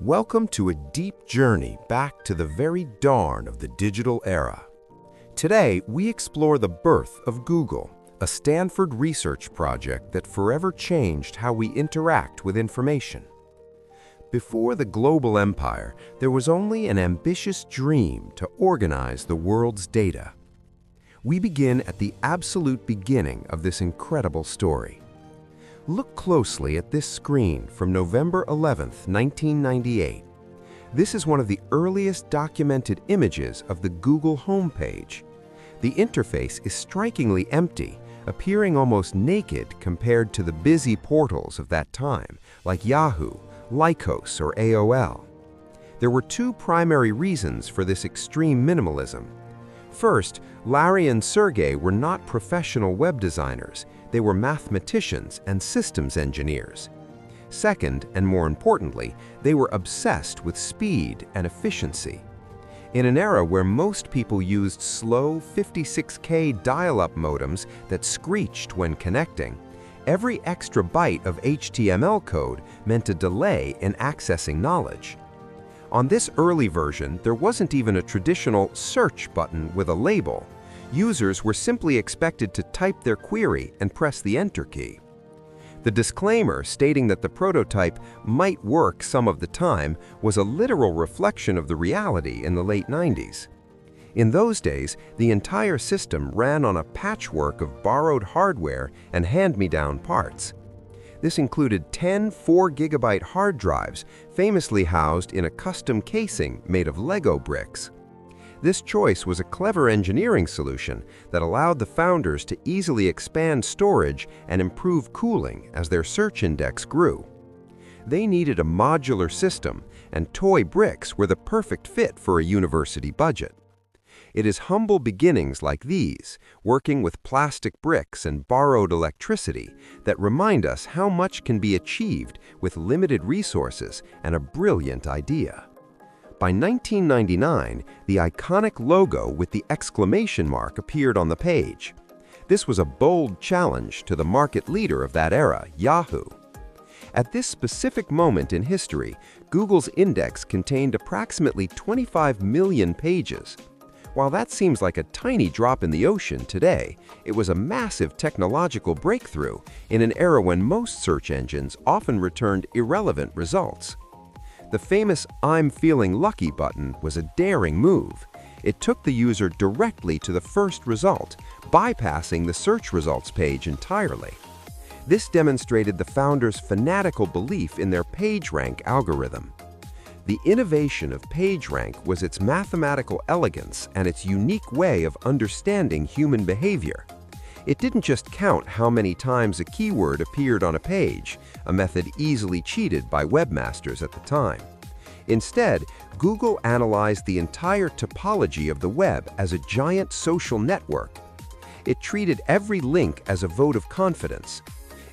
Welcome to a deep journey back to the very dawn of the digital era. Today, we explore the birth of Google, a Stanford research project that forever changed how we interact with information. Before the global empire, there was only an ambitious dream to organize the world's data. We begin at the absolute beginning of this incredible story. Look closely at this screen from November 11, 1998. This is one of the earliest documented images of the Google homepage. The interface is strikingly empty, appearing almost naked compared to the busy portals of that time, like Yahoo, Lycos, or AOL. There were two primary reasons for this extreme minimalism. First, Larry and Sergey were not professional web designers. They were mathematicians and systems engineers. Second, and more importantly, they were obsessed with speed and efficiency. In an era where most people used slow 56K dial-up modems that screeched when connecting, every extra byte of HTML code meant a delay in accessing knowledge. On this early version, there wasn't even a traditional search button with a label. Users were simply expected to type their query and press the enter key. The disclaimer stating that the prototype might work some of the time was a literal reflection of the reality in the late 90s. In those days, the entire system ran on a patchwork of borrowed hardware and hand-me-down parts. This included 10 4-gigabyte hard drives famously housed in a custom casing made of Lego bricks. This choice was a clever engineering solution that allowed the founders to easily expand storage and improve cooling as their search index grew. They needed a modular system, and toy bricks were the perfect fit for a university budget. It is humble beginnings like these, working with plastic bricks and borrowed electricity, that remind us how much can be achieved with limited resources and a brilliant idea. By 1999, the iconic logo with the exclamation mark appeared on the page. This was a bold challenge to the market leader of that era, Yahoo. At this specific moment in history, Google's index contained approximately 25 million pages. While that seems like a tiny drop in the ocean today, it was a massive technological breakthrough in an era when most search engines often returned irrelevant results. The famous "I'm feeling lucky" button was a daring move. It took the user directly to the first result, bypassing the search results page entirely. This demonstrated the founders' fanatical belief in their PageRank algorithm. The innovation of PageRank was its mathematical elegance and its unique way of understanding human behavior. It didn't just count how many times a keyword appeared on a page, a method easily cheated by webmasters at the time. Instead, Google analyzed the entire topology of the web as a giant social network. It treated every link as a vote of confidence.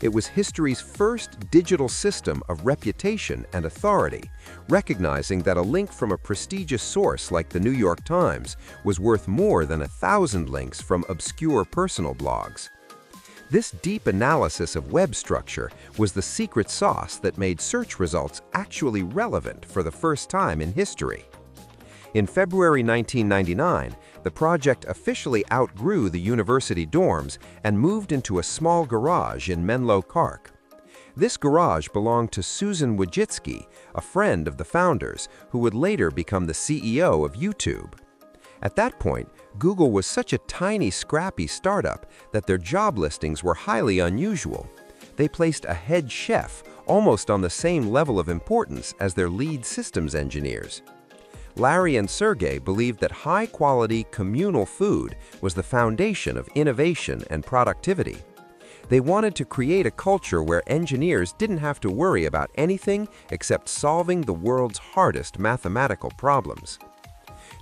It was history's first digital system of reputation and authority, recognizing that a link from a prestigious source like the New York Times was worth more than 1,000 links from obscure personal blogs. This deep analysis of web structure was the secret sauce that made search results actually relevant for the first time in history. In February 1999, the project officially outgrew the university dorms and moved into a small garage in Menlo Park. This garage belonged to Susan Wojcicki, a friend of the founders, who would later become the CEO of YouTube. At that point, Google was such a tiny, scrappy startup that their job listings were highly unusual. They placed a head chef almost on the same level of importance as their lead systems engineers. Larry and Sergey believed that high-quality, communal food was the foundation of innovation and productivity. They wanted to create a culture where engineers didn't have to worry about anything except solving the world's hardest mathematical problems.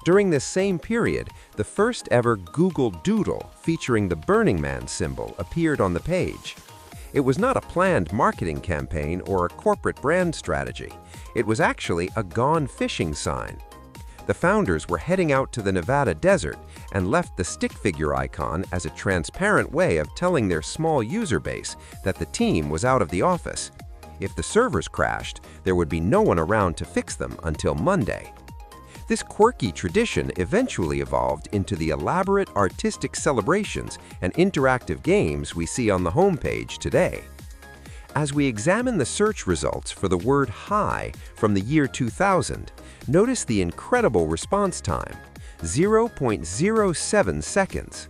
During this same period, the first ever Google Doodle featuring the Burning Man symbol appeared on the page. It was not a planned marketing campaign or a corporate brand strategy. It was actually a gone fishing sign. The founders were heading out to the Nevada desert and left the stick figure icon as a transparent way of telling their small user base that the team was out of the office. If the servers crashed, there would be no one around to fix them until Monday. This quirky tradition eventually evolved into the elaborate artistic celebrations and interactive games we see on the homepage today. As we examine the search results for the word hi from the year 2000, notice the incredible response time, 0.07 seconds.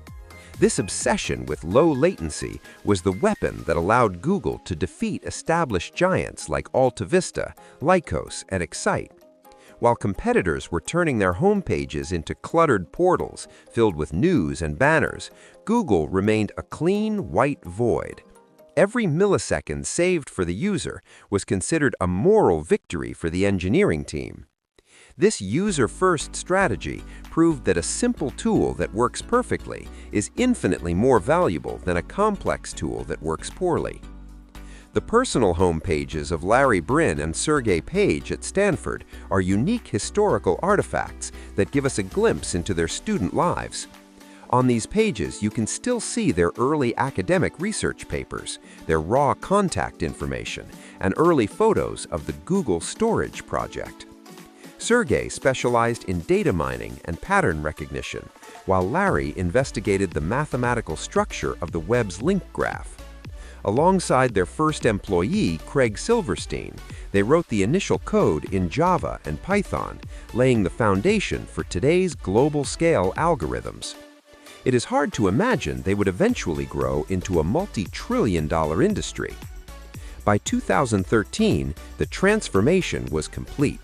This obsession with low latency was the weapon that allowed Google to defeat established giants like Alta Vista, Lycos, and Excite. While competitors were turning their homepages into cluttered portals filled with news and banners, Google remained a clean, white void. Every millisecond saved for the user was considered a moral victory for the engineering team. This user-first strategy proved that a simple tool that works perfectly is infinitely more valuable than a complex tool that works poorly. The personal home pages of Larry Brin and Sergey Page at Stanford are unique historical artifacts that give us a glimpse into their student lives. On these pages, you can still see their early academic research papers, their raw contact information, and early photos of the Google Storage project. Sergey specialized in data mining and pattern recognition, while Larry investigated the mathematical structure of the web's link graph. Alongside their first employee, Craig Silverstein, they wrote the initial code in Java and Python, laying the foundation for today's global-scale algorithms. It is hard to imagine they would eventually grow into a multi-trillion-dollar industry. By 2013, the transformation was complete.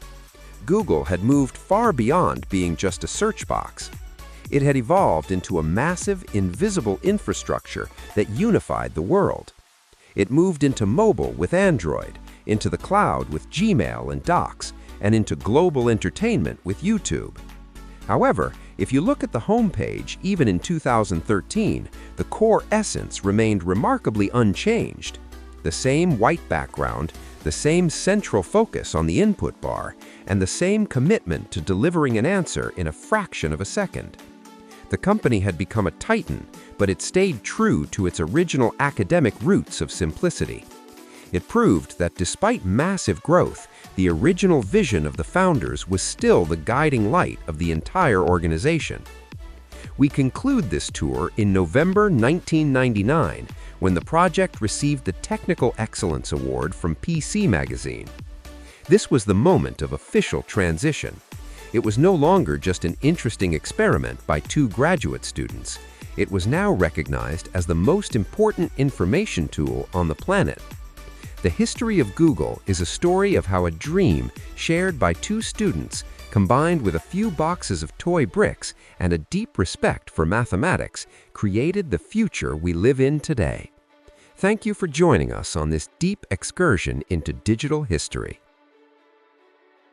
Google had moved far beyond being just a search box. It had evolved into a massive, invisible infrastructure that unified the world. It moved into mobile with Android, into the cloud with Gmail and Docs, and into global entertainment with YouTube. However, if you look at the homepage, even in 2013, the core essence remained remarkably unchanged. The same white background, the same central focus on the input bar, and the same commitment to delivering an answer in a fraction of a second. The company had become a titan, but it stayed true to its original academic roots of simplicity. It proved that despite massive growth, the original vision of the founders was still the guiding light of the entire organization. We conclude this tour in November 1999, when the project received the Technical Excellence Award from PC Magazine. This was the moment of official transition. It was no longer just an interesting experiment by two graduate students. It was now recognized as the most important information tool on the planet. The history of Google is a story of how a dream shared by two students, combined with a few boxes of toy bricks and a deep respect for mathematics, created the future we live in today. Thank you for joining us on this deep excursion into digital history.